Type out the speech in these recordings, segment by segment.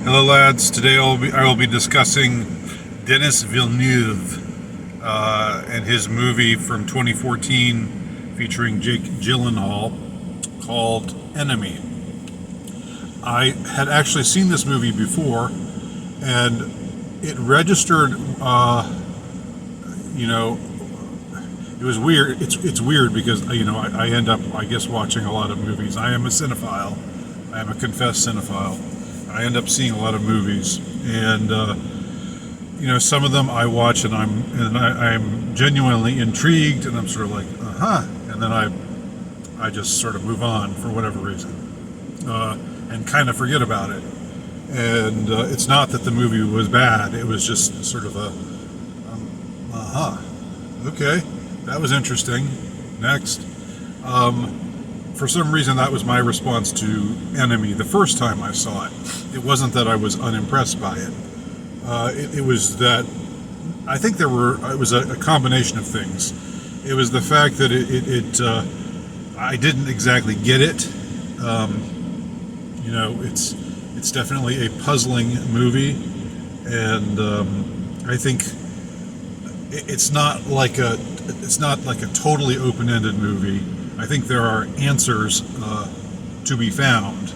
Hello, lads. Today I will be discussing Denis Villeneuve and his movie from 2014 featuring Jake Gyllenhaal called Enemy. I had actually seen this movie before, and it registered. You know, it was weird. It's weird because I end up, I guess, watching a lot of movies. I am a cinephile. I am a confessed cinephile. I end up seeing a lot of movies, and some of them I watch, and I'm genuinely intrigued, and I'm sort of like, and then I just sort of move on for whatever reason, and kind of forget about it. And it's not that the movie was bad; it was just sort of a, okay, that was interesting. Next. For some reason, that was my response to Enemy the first time I saw it. It wasn't that I was unimpressed by it. It was that I think it was a combination of things. It was the fact that I didn't exactly get it. It's definitely a puzzling movie, and I think it's not like a totally open-ended movie. I think there are answers to be found.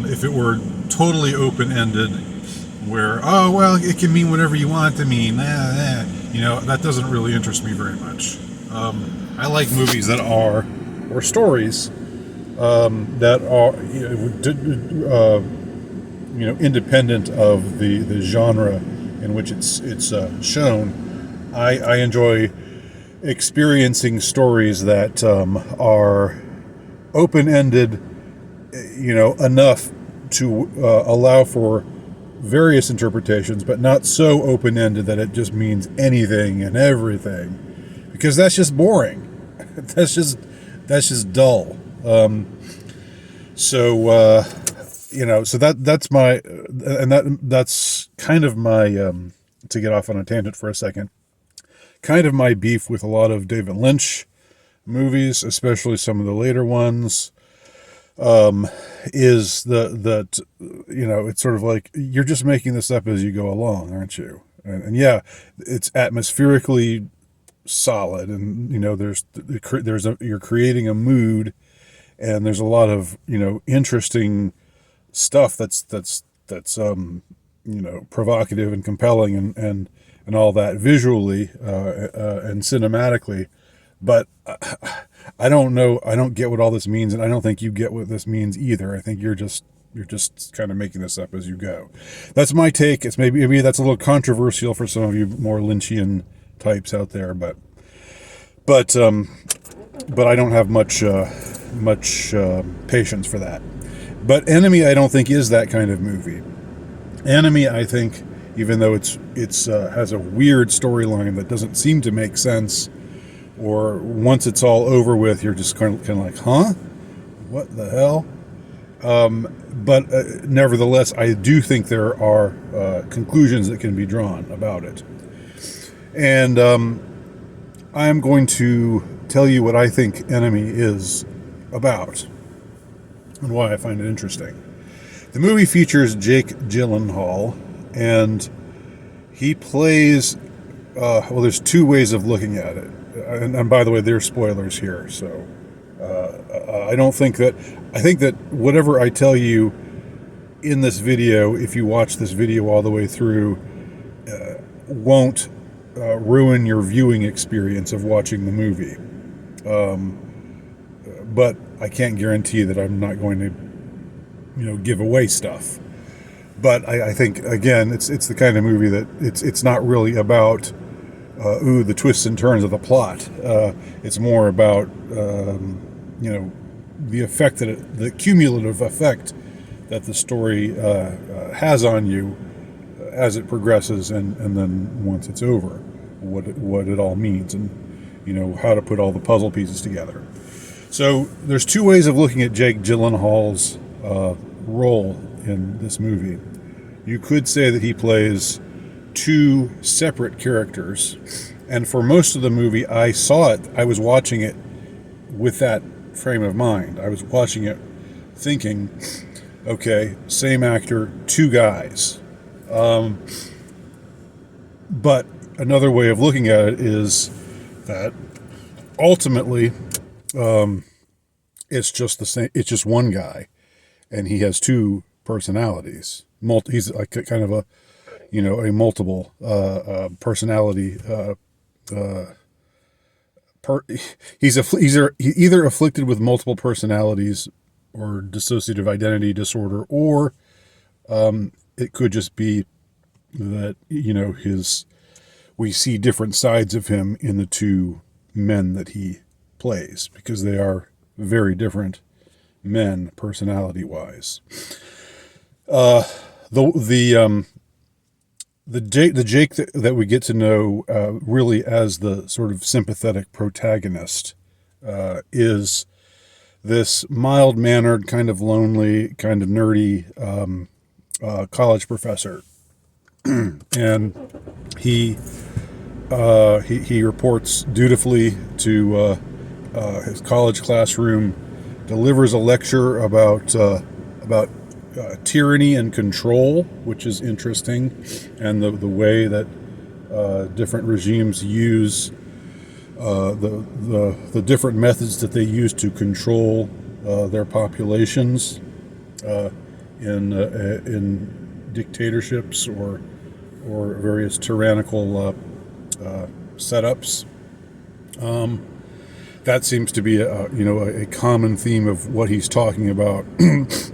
If it were totally open-ended, where, it can mean whatever you want it to mean, that doesn't really interest me very much. I like movies that are, or stories that are, independent of the genre in which it's shown. I enjoy experiencing stories that are open-ended, enough to allow for various interpretations, but not so open-ended that it just means anything and everything, because that's just boring. that's just dull. So that's my, and that's kind of my, to get off on a tangent for a second, kind of my beef with a lot of David Lynch movies, especially some of the later ones, is that it's sort of like, you're just making this up as you go along, aren't you? And yeah, it's atmospherically solid, and you're creating a mood, and there's a lot of interesting stuff that's provocative and compelling and all that visually and cinematically, but I don't know. I don't get what all this means, and I don't think you get what this means either. I think you're just kind of making this up as you go. That's my take. It's maybe that's a little controversial for some of you more Lynchian types out there, but I don't have much patience for that. But Enemy, I don't think, is that kind of movie. Enemy, I think, even though it's has a weird storyline that doesn't seem to make sense, or once it's all over with, you're just kind of like, what the hell? But nevertheless, I do think there are conclusions that can be drawn about it. And I'm going to tell you what I think Enemy is about and why I find it interesting. The movie features Jake Gyllenhaal, and he plays, there's two ways of looking at it. And by the way, there's spoilers here, so I think that whatever I tell you in this video, if you watch this video all the way through, won't ruin your viewing experience of watching the movie. But I can't guarantee that I'm not going to, give away stuff. But I think, again, it's the kind of movie that it's not really about the twists and turns of the plot. It's more about the effect the cumulative effect that the story has on you as it progresses, and then once it's over, what it all means, and how to put all the puzzle pieces together. So there's two ways of looking at Jake Gyllenhaal's role in this movie. You could say that he plays two separate characters, and for most of the movie I was watching it with that frame of mind. I was watching it thinking, Okay, same actor, two guys. But another way of looking at it is that ultimately it's just the same. It's just one guy, and he has two personalities. He's like kind of a a multiple personality. Per, he's either afflicted with multiple personalities or dissociative identity disorder, or it could just be that his we see different sides of him in the two men that he plays because they are very different men personality wise. The Jake that we get to know really as the sort of sympathetic protagonist is this mild mannered, kind of lonely, kind of nerdy college professor, and he he reports dutifully to his college classroom, delivers a lecture about tyranny and control, which is interesting, and the way that different regimes use the different methods that they use to control their populations in dictatorships or various tyrannical setups. That seems to be a common theme of what he's talking about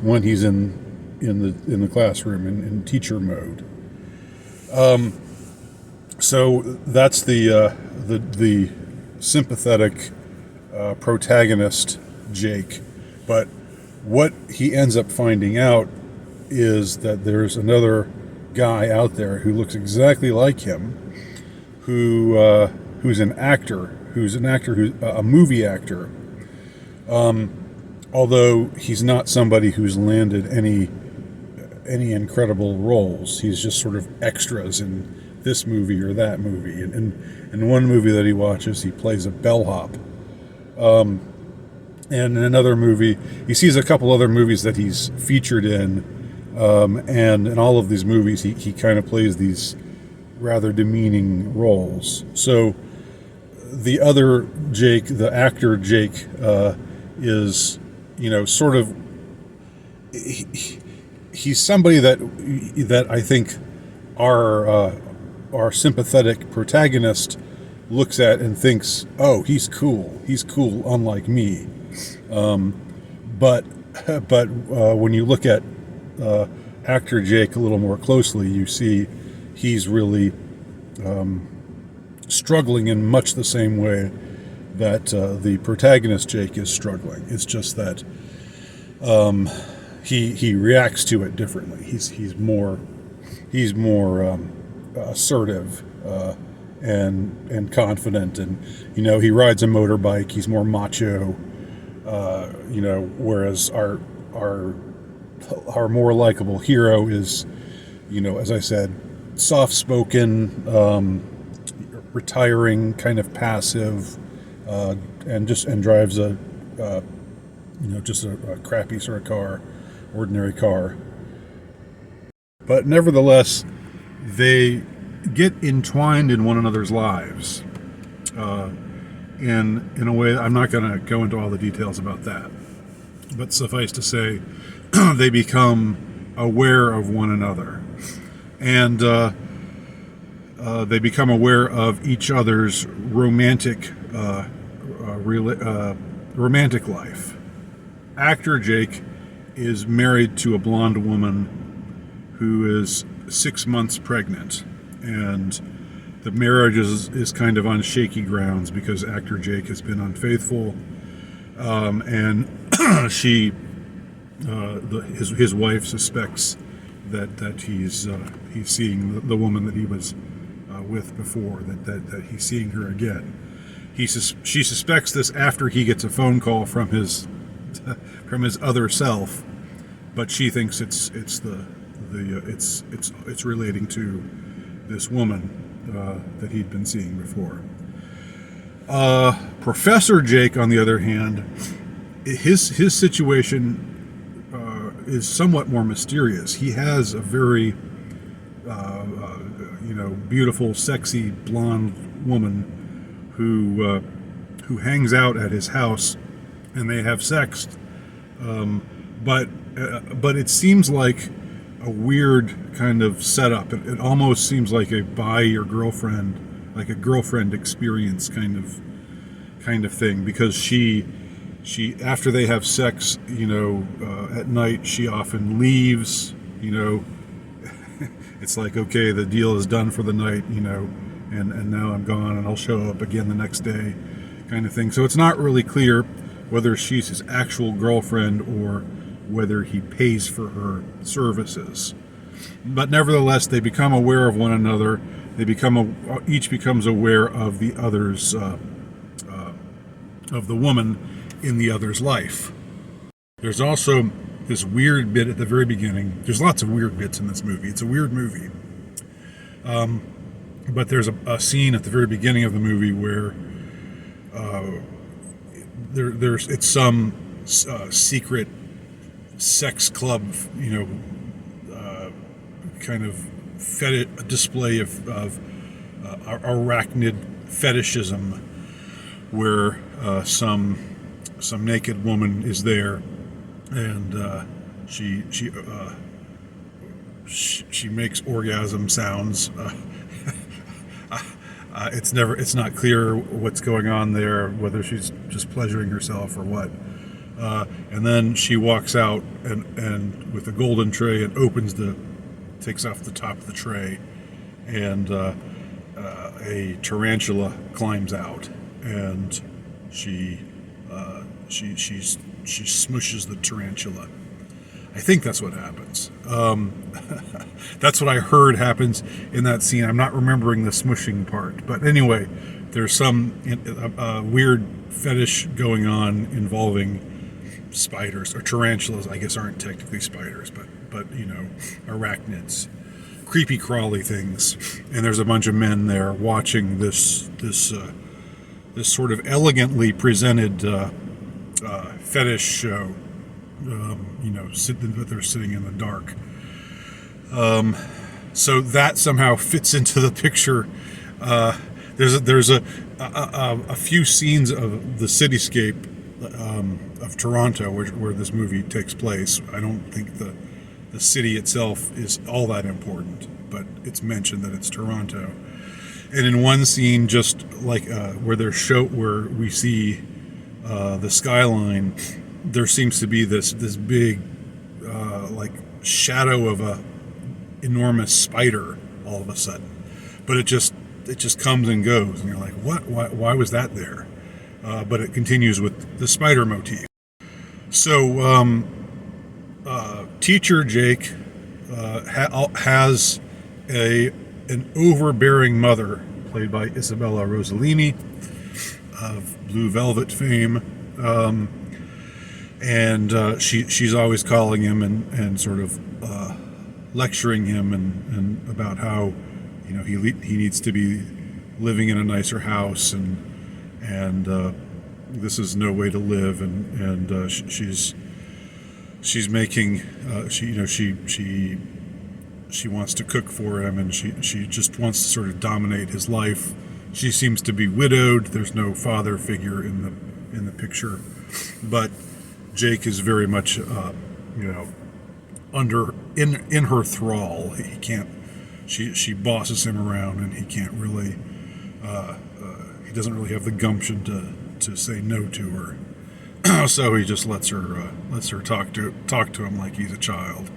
when he's in the classroom in teacher mode. So that's the sympathetic protagonist Jake, but what he ends up finding out is that there's another guy out there who looks exactly like him, who's a movie actor, although he's not somebody who's landed any incredible roles. He's just sort of extras in this movie or that movie. And in one movie that he watches, he plays a bellhop. And in another movie, he sees a couple other movies that he's featured in, and in all of these movies, he kind of plays these rather demeaning roles. So the other Jake, the actor Jake, is sort of he's somebody that I think our sympathetic protagonist looks at and thinks, oh, he's cool, unlike me. But when you look at actor Jake a little more closely, you see he's really struggling in much the same way that the protagonist Jake is struggling. It's just that he reacts to it differently. He's more assertive and confident, and he rides a motorbike. He's more macho. Whereas our more likable hero is, as I said, soft-spoken, retiring, kind of passive, and drives a crappy sort of car, ordinary car. But nevertheless, they get entwined in one another's lives. In a way, I'm not going to go into all the details about that, but suffice to say, they become aware of one another, and they become aware of each other's romantic life. Actor Jake is married to a blonde woman who is 6 months pregnant, and the marriage is kind of on shaky grounds because actor Jake has been unfaithful, and his wife suspects that he's seeing the woman that he was with before, that he's seeing her again. She suspects this after he gets a phone call from his other self, but she thinks it's relating to this woman that he'd been seeing before. Professor Jake, on the other hand, his situation is somewhat more mysterious. He has a very beautiful, sexy blonde woman who hangs out at his house, and they have sex. But it seems like a weird kind of setup. It almost seems like a buy your girlfriend, like a girlfriend experience kind of thing, because she after they have sex, at night, she often leaves. It's like, okay, the deal is done for the night, and now I'm gone, and I'll show up again the next day, kind of thing. So it's not really clear whether she's his actual girlfriend or whether he pays for her services. But nevertheless, they become aware of one another. Each becomes aware of the other's, of the woman in the other's life. There's also this weird bit at the very beginning. There's lots of weird bits in this movie. It's a weird movie. But there's a scene at the very beginning of the movie where it's some secret sex club, kind of display of arachnid fetishism, where some naked woman is there, and she makes orgasm sounds. It's not clear what's going on there, whether she's just pleasuring herself or what. And then she walks out and with a golden tray and takes off the top of the tray, and a tarantula climbs out, and she smushes the tarantula. I think that's what happens. That's what I heard happens in that scene. I'm not remembering the smushing part. But anyway, there's some weird fetish going on involving spiders, or tarantulas, I guess, aren't technically spiders, but arachnids, creepy crawly things. And there's a bunch of men there watching this sort of elegantly presented fetish show. They're sitting in the dark. So that somehow fits into the picture. There's a few scenes of the cityscape of Toronto where this movie takes place. I don't think the city itself is all that important, but it's mentioned that it's Toronto. And in one scene, just like where we see the skyline, there seems to be this big like shadow of a enormous spider all of a sudden, but it just comes and goes, and you're like, what? Why was that there? But it continues with the spider motif. So teacher Jake has an overbearing mother, played by Isabella Rossellini of Blue Velvet fame. And she's always calling him and sort of lecturing him and about how he needs to be living in a nicer house, and this is no way to live, and she's making she wants to cook for him, and she just wants to sort of dominate his life. She seems to be widowed. There's no father figure in the picture, but Jake is very much, in her thrall. He can't. She bosses him around, and he can't really. He doesn't really have the gumption to say no to her. So he just lets her talk to him like he's a child.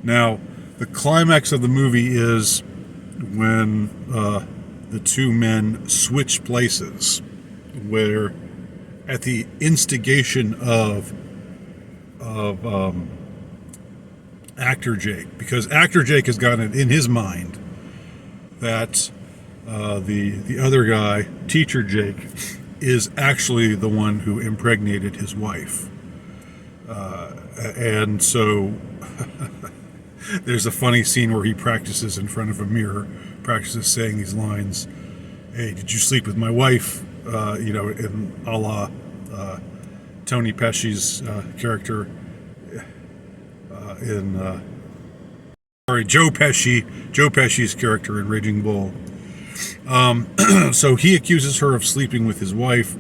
Now, the climax of the movie is when the two men switch places, where, at the instigation of actor Jake, because actor Jake has gotten it in his mind that the other guy, teacher Jake, is actually the one who impregnated his wife, and so there's a funny scene where he practices in front of a mirror, practices saying these lines. Hey, did you sleep with my wife? In a la Tony Pesci's character. Joe Pesci. Joe Pesci's character in Raging Bull. So he accuses her of sleeping with his wife,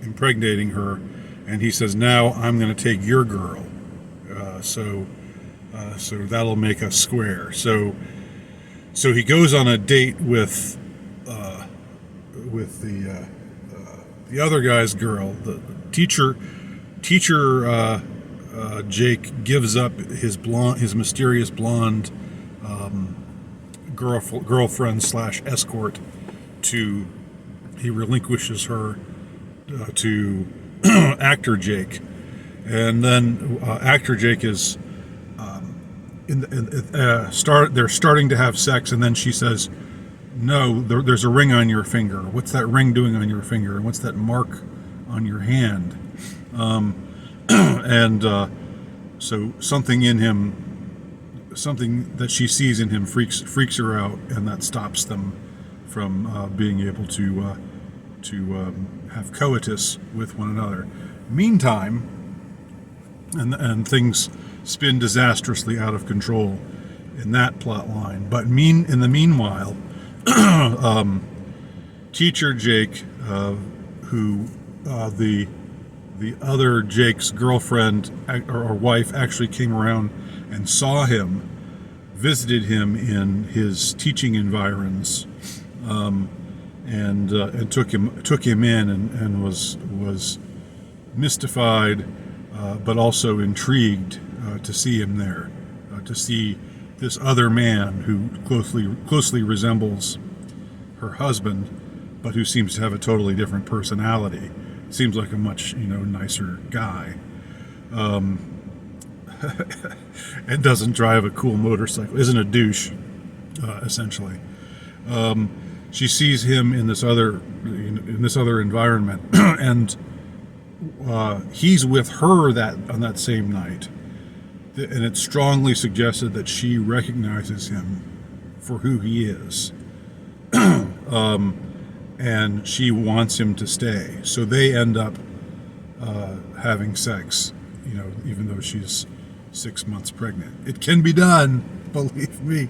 impregnating her, and he says, "Now I'm going to take your girl." So that'll make us square. So he goes on a date with the other guy's girl. The teacher Jake gives up his mysterious blonde girlfriend slash escort he relinquishes her to actor Jake, and then actor Jake is they're starting to have sex, and then she says, "No, there's a ring on your finger. What's that ring doing on your finger? And what's that mark on your hand?" So something in him, something that she sees in him freaks her out, and that stops them from being able to have coitus with one another. Meantime, and things spin disastrously out of control in that plot line. But in the meanwhile, teacher Jake, who the other Jake's girlfriend or wife actually came around and saw him, visited him in his teaching environs, and took him in and was mystified, but also intrigued to see him there, to see this other man who closely resembles her husband, but who seems to have a totally different personality. Seems like a much nicer guy, and doesn't drive a cool motorcycle. Isn't a douche, essentially. She sees him in this other environment, and he's with her on that same night, and it's strongly suggested that she recognizes him for who he is. And she wants him to stay. So they end up having sex, even though she's 6 months pregnant. It can be done, believe me.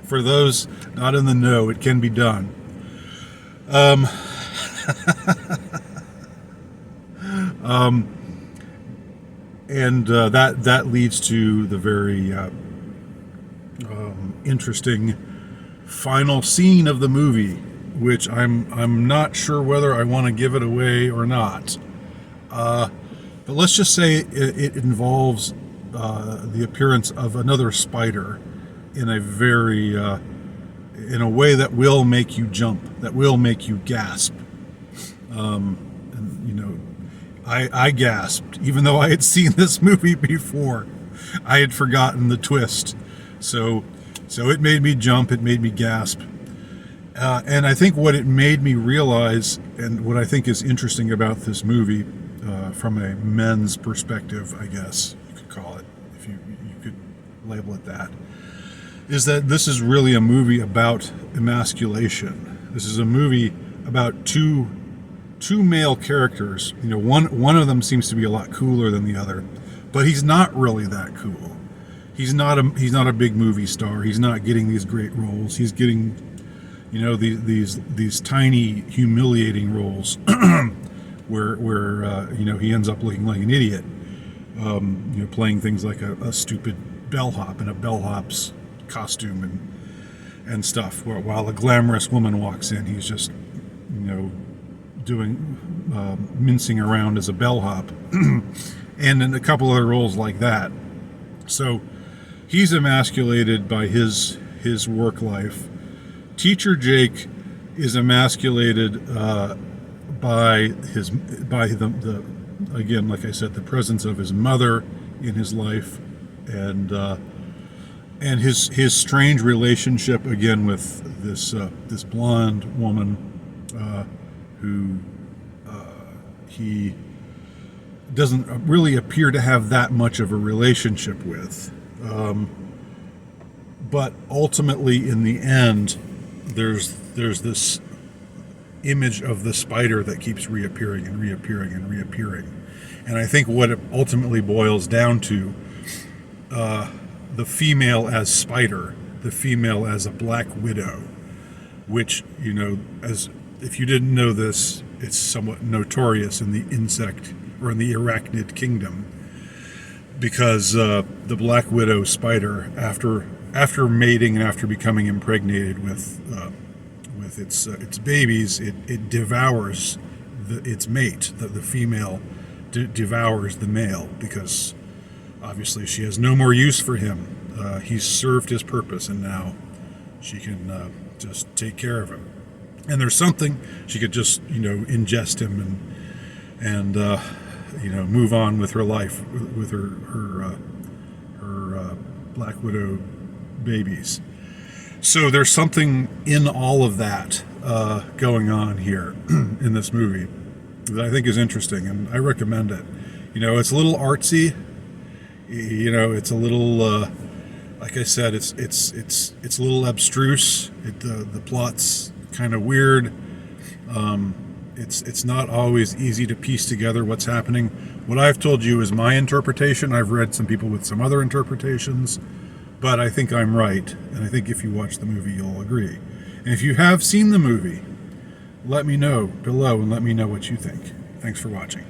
For those not in the know, it can be done. That leads to the very interesting final scene of the movie, which I'm not sure whether I want to give it away or not. But let's just say it involves the appearance of another spider in a way that will make you jump, that will make you gasp. I gasped, even though I had seen this movie before. I had forgotten the twist. So it made me jump, it made me gasp. And I think what it made me realize, and what I think is interesting about this movie, from a men's perspective, I guess you could call it, if you could label it that, is that this is really a movie about emasculation. This is a movie about two male characters. One of them seems to be a lot cooler than the other, but he's not really that cool. He's not a big movie star. He's not getting these great roles. He's getting, these tiny, humiliating roles where he ends up looking like an idiot. Playing things like a stupid bellhop in a bellhop's costume and stuff. While a glamorous woman walks in, he's just doing mincing around as a bellhop, and in a couple other roles like that. So he's emasculated by his work life. Teacher Jake is emasculated by the again, like I said, the presence of his mother in his life, and his strange relationship again with this blonde woman who he doesn't really appear to have that much of a relationship with. But ultimately, in the end, there's this image of the spider that keeps reappearing and reappearing and reappearing. And I think what it ultimately boils down to, the female as Spider, the female as a Black Widow, which, as if you didn't know this, it's somewhat notorious in the insect or in the arachnid kingdom, because the Black Widow spider, after mating and after becoming impregnated with its babies, it devours its mate. The female devours the male because obviously she has no more use for him. He's served his purpose, and now she can just take care of him. And there's something she could just ingest him and move on with her life with her Black Widow babies. So there's something in all of that going on here in this movie that I think is interesting, and I recommend it. It's a little artsy. It's a little, like I said, it's a little abstruse. The plot's kind of weird. It's not always easy to piece together what's happening. What I've told you is my interpretation. I've read some people with some other interpretations, but I think I'm right, and I think if you watch the movie, you'll agree. And if you have seen the movie, let me know below and let me know what you think. Thanks for watching.